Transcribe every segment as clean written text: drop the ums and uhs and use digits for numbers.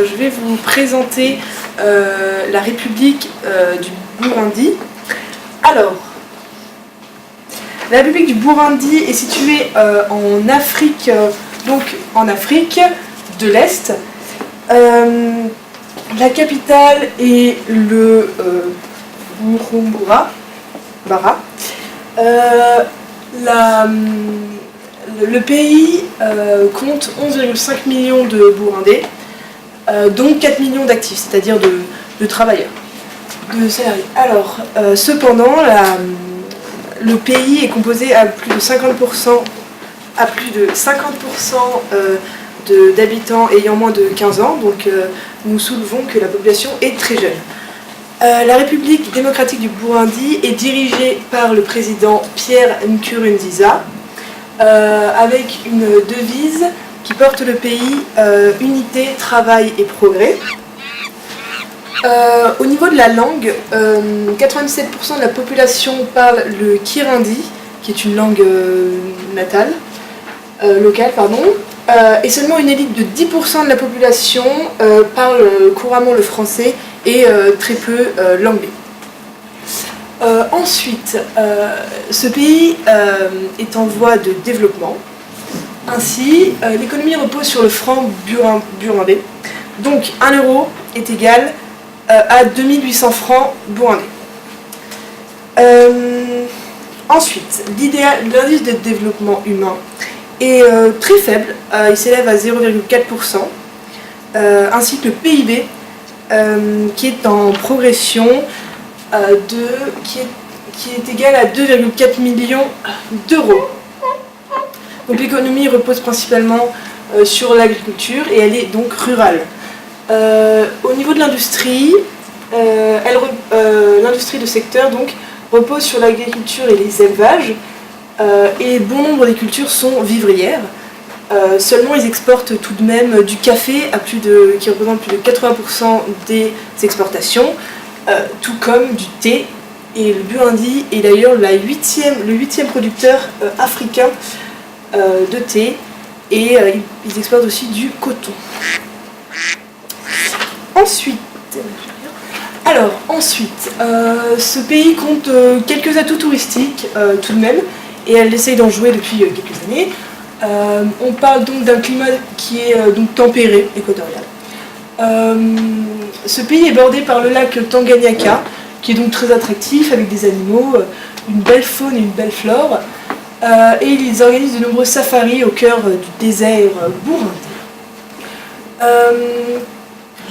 je vais vous présenter la République du Burundi. Alors, la République du Burundi est située en Afrique, donc en Afrique de l'Est. La capitale est le Bujumbura. Le pays compte 11,5 millions de Burundais, dont 4 millions d'actifs, c'est-à-dire de travailleurs, de salariés. Alors, cependant, le pays est composé à plus de 50%, d'habitants ayant moins de 15 ans, donc nous soulevons que la population est très jeune. La République démocratique du Burundi est dirigée par le président Pierre Nkurunziza, avec une devise qui porte le pays unité, travail et progrès. Au niveau de la langue, 97% de la population parle le kirundi, qui est une langue locale, et seulement une élite de 10% de la population parle couramment le français et très peu l'anglais. Ensuite, ce pays est en voie de développement. Ainsi, l'économie repose sur le franc burundais. Donc 1 euro est égal à 2800 francs burundais. Ensuite, l'indice de développement humain est très faible, il s'élève à 0,4%, ainsi que le PIB qui est en progression, qui est égal à 2,4 millions d'euros. Donc l'économie repose principalement sur l'agriculture et elle est donc rurale. Au niveau de l'industrie, l'industrie de secteur donc, repose sur l'agriculture et les élevages, et bon nombre des cultures sont vivrières. Seulement ils exportent tout de même du café qui représente plus de 80% des exportations, tout comme du thé, et le Burundi est d'ailleurs le 8e producteur africain de thé, et ils exportent aussi du coton. Ensuite, ce pays compte quelques atouts touristiques tout de même, et elle essaye d'en jouer depuis quelques années. On parle donc d'un climat qui est donc tempéré, équatorial. Ce pays est bordé par le lac Tanganyika, qui est donc très attractif, avec des animaux, une belle faune et une belle flore. Et ils organisent de nombreux safaris au cœur du désert burundais.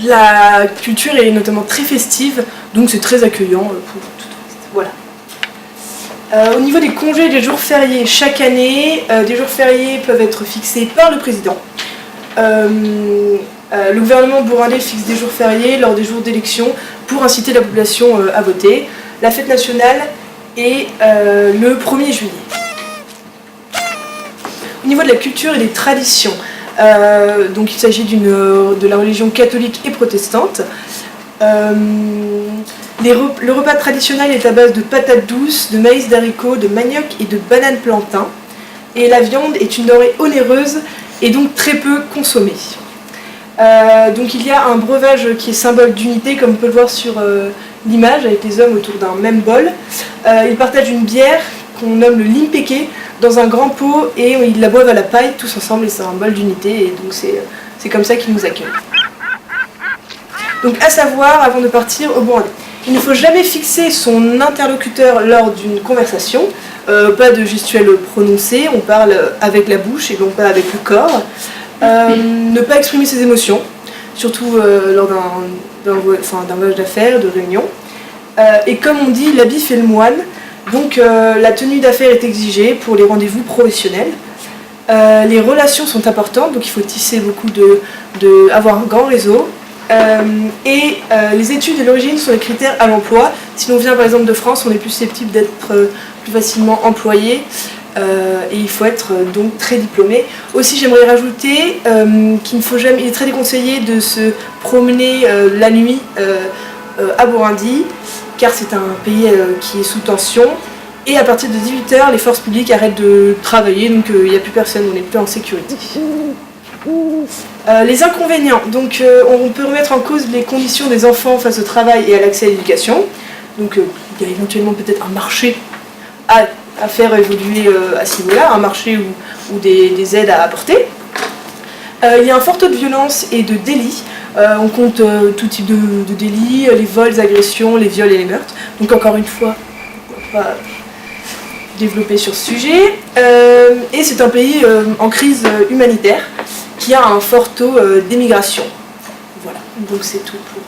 La culture est notamment très festive, donc c'est très accueillant pour tout touriste. Voilà. Au niveau des congés et des jours fériés, chaque année, des jours fériés peuvent être fixés par le président. Le gouvernement burundais fixe des jours fériés lors des jours d'élection pour inciter la population à voter. La fête nationale est le 1er juillet. Au niveau de la culture et des traditions, donc il s'agit de la religion catholique et protestante. Le repas traditionnel est à base de patates douces, de maïs d'haricots, de manioc et de bananes plantain. Et la viande est une denrée onéreuse et donc très peu consommée. Donc il y a un breuvage qui est symbole d'unité, comme on peut le voir sur l'image, avec les hommes autour d'un même bol. Ils partagent une bière qu'on nomme le limpeke dans un grand pot et ils la boivent à la paille tous ensemble, et c'est un bol d'unité, et donc c'est comme ça qu'ils nous accueillent. Donc à savoir, avant de partir au Burundi, il ne faut jamais fixer son interlocuteur lors d'une conversation, pas de gestuelle prononcée, on parle avec la bouche et non pas avec le corps. Ne pas exprimer ses émotions, surtout lors d'un voyage d'affaires, de réunion. Et comme on dit, l'habit fait le moine, donc la tenue d'affaires est exigée pour les rendez-vous professionnels. Les relations sont importantes, donc il faut tisser beaucoup avoir un grand réseau. Et les études et l'origine sont les critères à l'emploi. Si l'on vient par exemple de France, on est plus susceptible d'être plus facilement employé, et il faut être donc très diplômé. Aussi, j'aimerais rajouter il est très déconseillé de se promener la nuit à Burundi, car c'est un pays qui est sous tension. Et à partir de 18h, les forces publiques arrêtent de travailler, donc il n'y a plus personne, on n'est plus en sécurité. Les inconvénients, donc on peut remettre en cause les conditions des enfants face au travail et à l'accès à l'éducation. Donc il y a éventuellement peut-être un marché à faire évoluer à ce niveau-là, un marché ou des aides à apporter. Il y a un fort taux de violence et de délits. On compte tout type de délits, les vols, les agressions, les viols et les meurtres. Donc encore une fois, on va pas développer sur ce sujet. Et c'est un pays en crise humanitaire qui a un fort taux d'émigration. Voilà, donc c'est tout pour...